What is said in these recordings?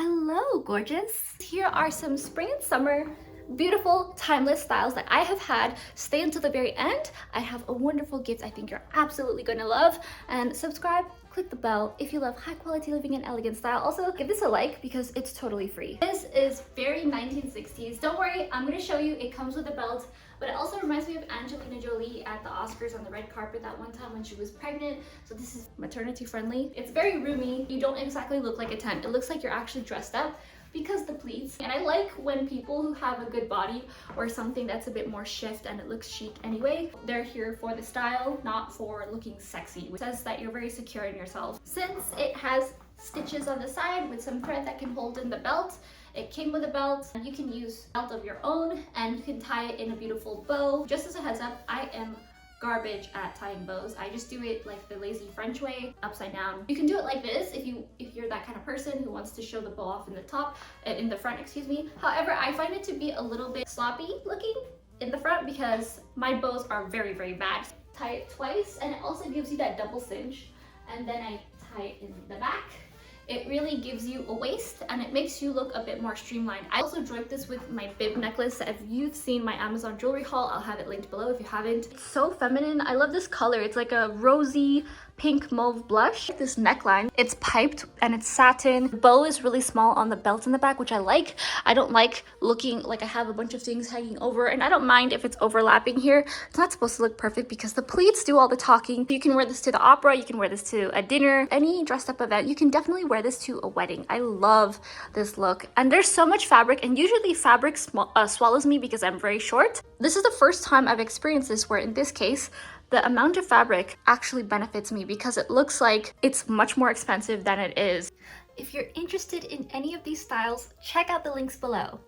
Hello, gorgeous. Here are some spring and summer beautiful timeless styles that I have had. Stay until the very end. I have a wonderful gift I think you're absolutely gonna love. And subscribe, click the bell if you love high quality living and elegant style. Also give this a like because it's totally free. This is very 1960s. Don't worry, I'm gonna show you. It comes with a belt, but it also reminds me of Angelina Jolie at the Oscars on the red carpet that one time when she was pregnant. So this is maternity friendly. It's very roomy. You don't exactly look like a tent. It looks like you're actually dressed up because the pleats. And I like when people who have a good body or something that's a bit more shift and it looks chic anyway, they're here for the style, not for looking sexy. It says that you're very secure in yourself. Since it has stitches on the side with some thread that can hold in the belt, it came with a belt. You can use a belt of your own and you can tie it in a beautiful bow. Just as a heads up, I am garbage at tying bows. I just do it like the lazy French way, upside down. You can do it like this if you're that kind of person who wants to show the bow off in the top, in the front, excuse me. However, I find it to be a little bit sloppy looking in the front because my bows are very, very bad. Tie it twice and it also gives you that double cinch, and then I tie it in the back. It really gives you a waist and it makes you look a bit more streamlined. I also draped this with my bib necklace. If you've seen my Amazon jewelry haul, I'll have it linked below if you haven't. It's so feminine. I love this color. It's like a rosy pink mauve blush. This neckline, it's piped and it's satin. The bow is really small on the belt in the back, which I like. I don't like looking like I have a bunch of things hanging over, and I don't mind if it's overlapping here. It's not supposed to look perfect because the pleats do all the talking. You can wear this to the opera, you can wear this to a dinner, any dressed up event. You can definitely wear this to a wedding. I love this look, and there's so much fabric, and usually fabric swallows me because I'm very short. This is the first time I've experienced this where in this case the amount of fabric actually benefits me because it looks like it's much more expensive than it is. If you're interested in any of these styles, check out the links below.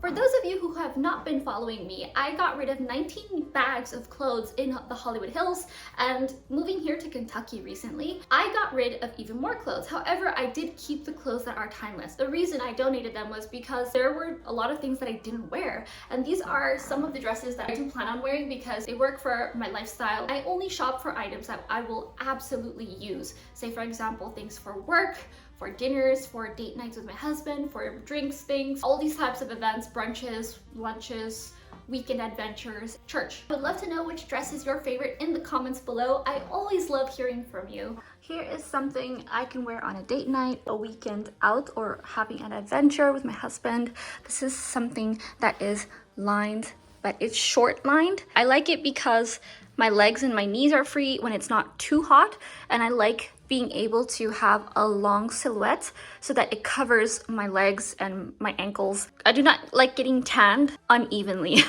For those of you who have not been following me, I got rid of 19 bags of clothes in the Hollywood Hills, and moving here to Kentucky recently, I got rid of even more clothes. However, I did keep the clothes that are timeless. The reason I donated them was because there were a lot of things that I didn't wear, and these are some of the dresses that I do plan on wearing because they work for my lifestyle. I only shop for items that I will absolutely use. Say for example, things for work, for dinners, for date nights with my husband, for drinks, things, all these types of events, brunches, lunches, weekend adventures, church. I would love to know which dress is your favorite in the comments below. I always love hearing from you. Here is something I can wear on a date night, a weekend out, or having an adventure with my husband. This is something that is lined, but it's short lined. I like it because my legs and my knees are free when it's not too hot, and I like being able to have a long silhouette so that it covers my legs and my ankles. I do not like getting tanned unevenly.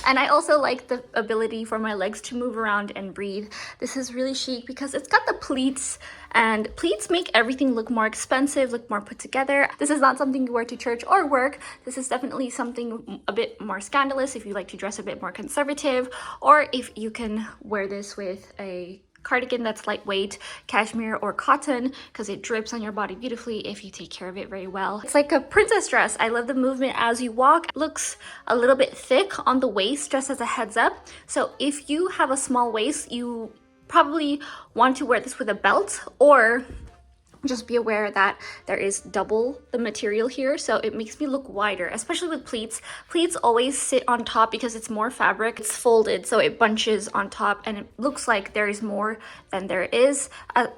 And I also like the ability for my legs to move around and breathe. This is really chic because it's got the pleats, and pleats make everything look more expensive, look more put together. This is not something you wear to church or work. This is definitely something a bit more scandalous if you like to dress a bit more conservative, or if you can wear this with a cardigan that's lightweight, cashmere or cotton, because it drips on your body beautifully if you take care of it very well. It's like a princess dress. I love the movement as you walk. It looks a little bit thick on the waist, just as a heads up. So if you have a small waist, you probably want to wear this with a belt, or just be aware that there is double the material here, so it makes me look wider, especially with pleats. Pleats always sit on top because it's more fabric. It's folded, so it bunches on top and it looks like there is more than there is.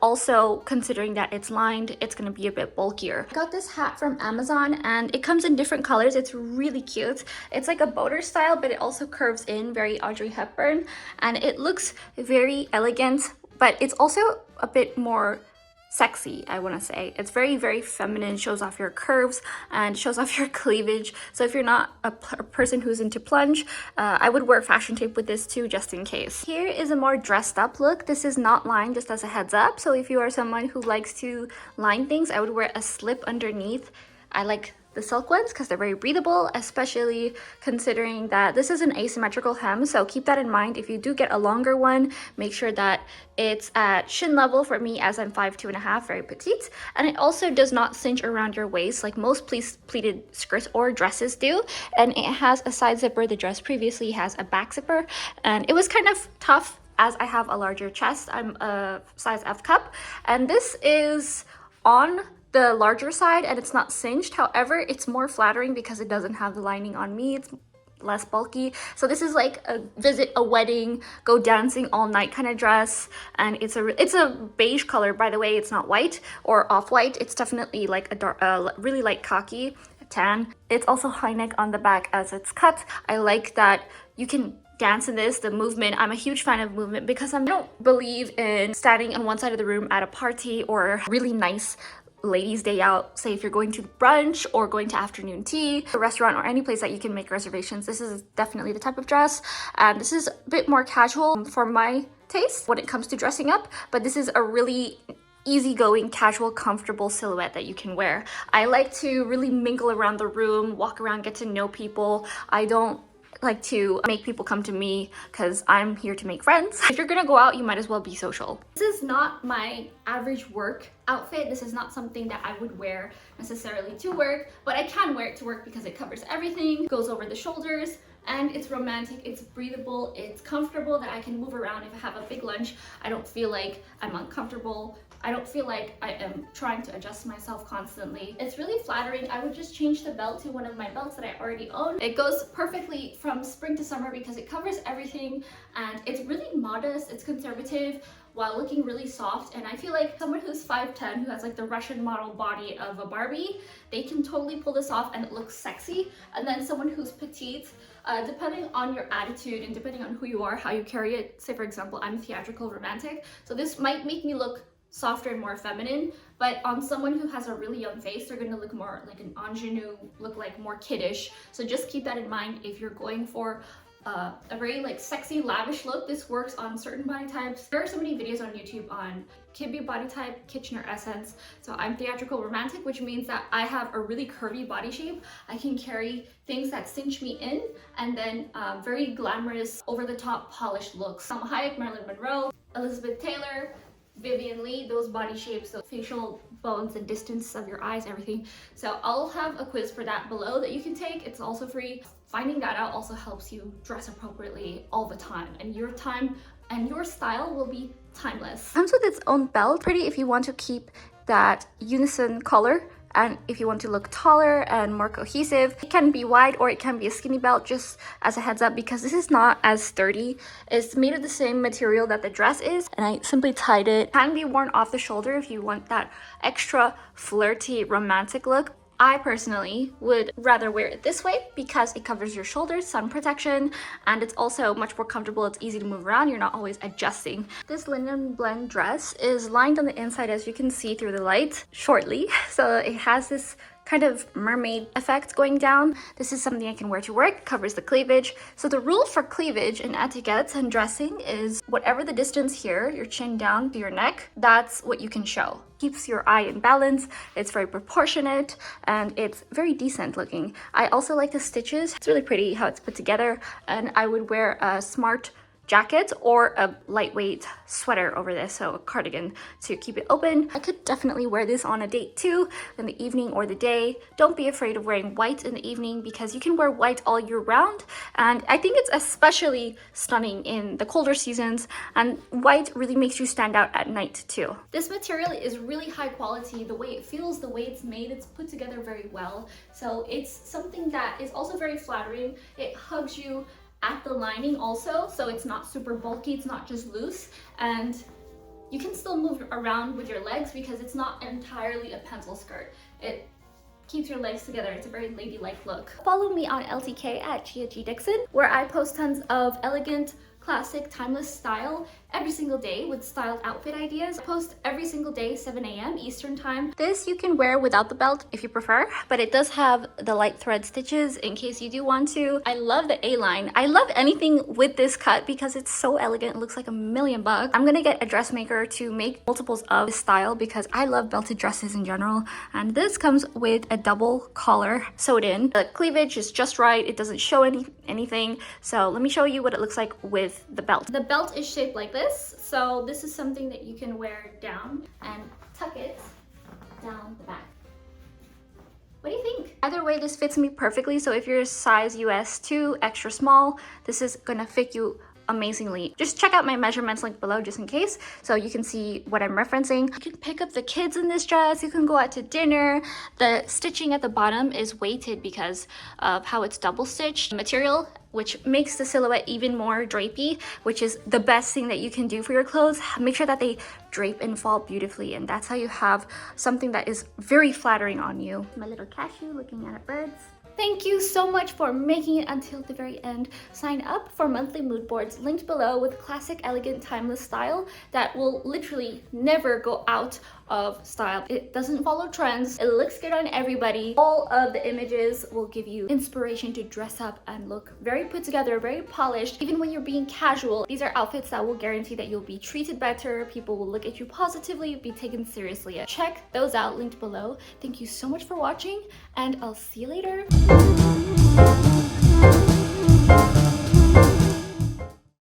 Also, considering that it's lined, it's gonna be a bit bulkier. I got this hat from Amazon and it comes in different colors. It's really cute. It's like a boater style, but it also curves in, very Audrey Hepburn, and it looks very elegant, but it's also a bit more sexy, I want to say. It's very, very feminine, shows off your curves and shows off your cleavage. So if you're not a person who's into plunge, I would wear fashion tape with this too, just in case. Here is a more dressed up look. This is not lined, just as a heads up. So if you are someone who likes to line things, I would wear a slip underneath. I like the silk ones because they're very breathable, especially considering that this is an asymmetrical hem, so keep that in mind. If you do get a longer one, make sure that it's at shin level for me, as I'm 5'2.5", very petite, and it also does not cinch around your waist like most pleated skirts or dresses do, and it has a side zipper. The dress previously has a back zipper, and it was kind of tough as I have a larger chest. I'm a size F cup, and this is on the larger side and it's not cinched. However, it's more flattering because it doesn't have the lining on me. It's less bulky. So this is like a visit a wedding, go dancing all night kind of dress. And it's a beige color, by the way. It's not white or off-white. It's definitely like a dark, really light khaki tan. It's also high neck on the back as it's cut. I like that you can dance in this, the movement. I'm a huge fan of movement because I don't believe in standing on one side of the room at a party or really nice ladies' day out. Say if you're going to brunch or going to afternoon tea, a restaurant, or any place that you can make reservations. This is definitely the type of dress, and this is a bit more casual for my taste when it comes to dressing up, but this is a really easygoing, casual, comfortable silhouette that you can wear. I like to really mingle around the room, walk around, get to know people. I don't like to make people come to me because I'm here to make friends. If you're gonna go out, you might as well be social. This is not my average work outfit. This is not something that I would wear necessarily to work, but I can wear it to work because it covers everything, goes over the shoulders, and it's romantic, it's breathable, it's comfortable that I can move around. If I have a big lunch, I don't feel like I'm uncomfortable. I don't feel like I am trying to adjust myself constantly. It's really flattering. I would just change the belt to one of my belts that I already own. It goes perfectly from spring to summer because it covers everything, and it's really modest, it's conservative, while looking really soft. And I feel like someone who's 5'10", who has like the Russian model body of a Barbie, they can totally pull this off and it looks sexy. And then someone who's petite, depending on your attitude and depending on who you are, how you carry it. Say for example, I'm theatrical romantic, so this might make me look softer and more feminine, but on someone who has a really young face, they're going to look more like an ingenue, look like more kiddish. So just keep that in mind if you're going for a very like sexy, lavish look. This works on certain body types. There are so many videos on YouTube on Kibbe body type, Kitchener essence. So I'm theatrical romantic, which means that I have a really curvy body shape. I can carry things that cinch me in, and then very glamorous, over the top, polished looks. Salma Hayek, Marilyn Monroe, Elizabeth Taylor, Vivian Lee, those body shapes, the facial bones and distance of your eyes, everything. So I'll have a quiz for that below that you can take. It's also free. Finding that out also helps you dress appropriately all the time, and your time and your style will be timeless. Comes with its own belt. Pretty if you want to keep that unison color, and if you want to look taller and more cohesive. It can be wide or it can be a skinny belt, just as a heads up, because this is not as sturdy. It's made of the same material that the dress is, and I simply tied it. It can be worn off the shoulder if you want that extra flirty, romantic look. I personally would rather wear it this way because it covers your shoulders, sun protection, and it's also much more comfortable. It's easy to move around. You're not always adjusting. This linen blend dress is lined on the inside, as you can see through the light shortly. So it has this kind of mermaid effect going down. This is something I can wear to work, covers the cleavage. So the rule for cleavage in etiquette and dressing is whatever the distance here, your chin down to your neck, that's what you can show. Keeps your eye in balance, it's very proportionate, and it's very decent looking. I also like the stitches. It's really pretty how it's put together, and I would wear a smart jacket or a lightweight sweater over this, so a cardigan to keep it open. I could definitely wear this on a date too, in the evening or the day. Don't be afraid of wearing white in the evening because you can wear white all year round, and I think it's especially stunning in the colder seasons, and white really makes you stand out at night too. This material is really high quality. The way it feels, the way it's made, it's put together very well. So it's something that is also very flattering. It hugs you at the lining also, so it's not super bulky, it's not just loose, and you can still move around with your legs because it's not entirely a pencil skirt. It keeps your legs together. It's a very ladylike look. Follow me on LTK at Gia G Dixon, where I post tons of elegant, classic, timeless style every single day with styled outfit ideas. I post every single day, 7 a.m. Eastern time. This you can wear without the belt if you prefer, but it does have the light thread stitches in case you do want to. I love the A-line. I love anything with this cut because it's so elegant. It looks like $1,000,000. I'm gonna get a dressmaker to make multiples of this style because I love belted dresses in general, and this comes with a double collar sewed in. The cleavage is just right. It doesn't show anything. So let me show you what it looks like with the belt. The belt is shaped like this. So this is something that you can wear down and tuck it down the back. What do you think? Either way, this fits me perfectly. So if you're size US 2, extra small, this is gonna fit you amazingly. Just check out my measurements link below just in case, so you can see what I'm referencing. You can pick up the kids in this dress, you can go out to dinner. The stitching at the bottom is weighted because of how it's double stitched material, which makes the silhouette even more drapey, which is the best thing that you can do for your clothes. Make sure that they drape and fall beautifully, and that's how you have something that is very flattering on you. My little cashew looking at birds. Thank you so much for making it until the very end. Sign up for monthly mood boards linked below with classic, elegant, timeless style that will literally never go out of style. It doesn't follow trends. It looks good on everybody. All of the images will give you inspiration to dress up and look very put together, very polished. Even when you're being casual, these are outfits that will guarantee that you'll be treated better. People will look at you positively, be taken seriously. Check those out linked below. Thank you so much for watching, and I'll see you later.